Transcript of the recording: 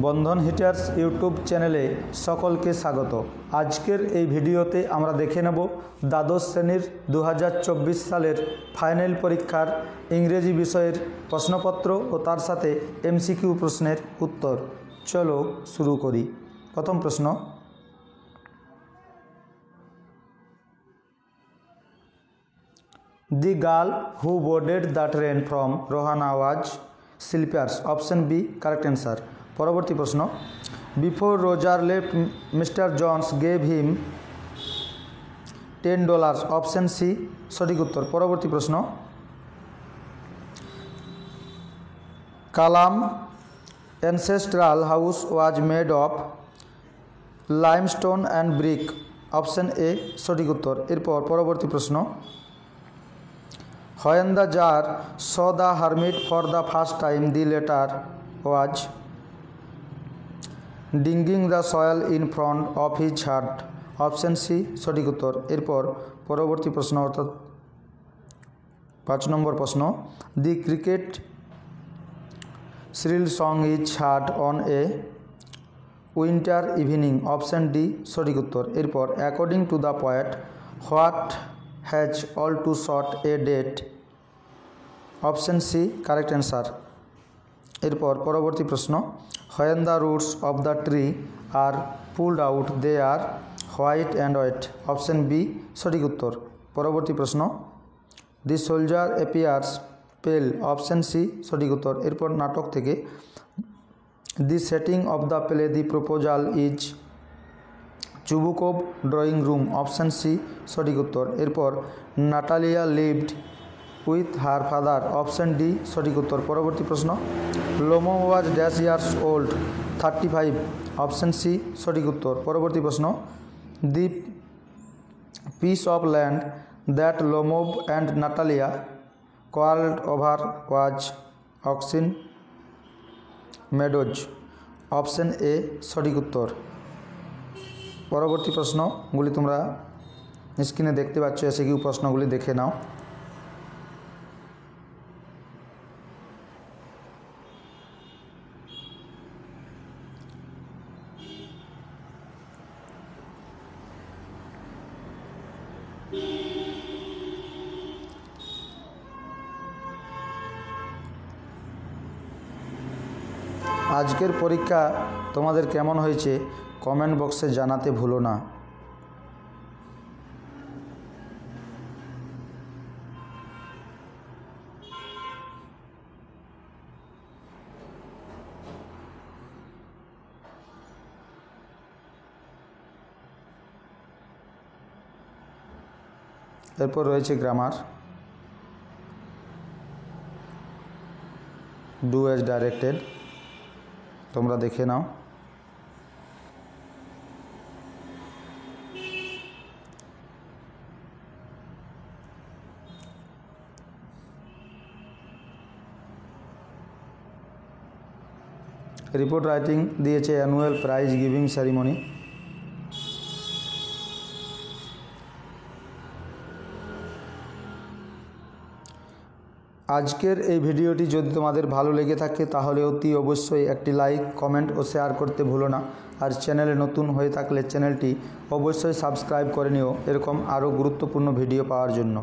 বন্ধন hitters YouTube চ্যানেলে সকলকে স্বাগত। আজকের এই ভিডিওতে আমরা দেখে নেব দ্বাদশ শ্রেণীর 2024 সালের ফাইনাল পরীক্ষার ইংরেজি বিষয়ের প্রশ্নপত্র ও তার সাথে এমসিকিউ প্রশ্নের উত্তর। চলো শুরু করি। প্রথম প্রশ্ন, The girl who boarded the train from Rohana was Silpiers. Option B correct answer. পরবর্তী প্রশ্ন, Before Roger left, Mr. Jones gave him $10. Option C সঠিক উত্তর। পরবর্তী প্রশ্ন, Kalam ancestral house was made of limestone and brick. Option A সঠিক উত্তর। এরপর পরবর্তী প্রশ্ন, When the jar saw the hermit for the first time, the latter was digging the soil in front of his hut. Option C সঠিক উত্তর। এরপর পরবর্তী প্রশ্ন অর্থাৎ 5 নম্বর প্রশ্ন, The cricket shrill song is heard on a winter evening. Option D সঠিক উত্তর। এরপর According to the poet, what has all too short a date? Option C correct answer. এরপর পরবর্তী প্রশ্ন, When the roots of the tree are pulled out, they are white and wet. Option B সঠিক উত্তর। পরবর্তী প্রশ্ন, The soldier appears pale. Option C সঠিক উত্তর। এরপর নাটক থেকে, The setting of the play The Proposal is Chubukov drawing room. Option C সঠিক উত্তর। এরপর Natalia lived with her father. Option D সঠিক উত্তর। পরবর্তী প্রশ্ন, Lomo was dash years old, 35. Option C সঠিক উত্তর। পরবর্তী প্রশ্ন, The piece of land that Lomov and Natalia quarreled over was Oxin Meadows. Option A সঠিক উত্তর। পরবর্তী প্রশ্নগুলি তোমরা স্ক্রিনে দেখতে পাচ্ছ, এসিকিউ প্রশ্নগুলি দেখে নাও। আজকের পরীক্ষা তোমাদের কেমন হয়েছে কমেন্ট বক্সে জানাতে ভুলো না। এরপর রয়েছে গ্রামার, ডু অ্যাজ ডাইরেক্টেড, তোমরা দেখে নাও। রিপোর্ট রাইটিং দিয়েছে অ্যানুয়াল প্রাইজ গিভিং সেরিমনি। আজকের এই ভিডিওটি যদি তোমাদের ভালো লেগে থাকে তাহলে অতি অবশ্যই একটি লাইক, কমেন্ট ও শেয়ার করতে ভুলো না। আর চ্যানেলে নতুন হয়ে থাকলে চ্যানেলটি অবশ্যই সাবস্ক্রাইব করে নিও এরকম আরও গুরুত্বপূর্ণ ভিডিও পাওয়ার জন্য।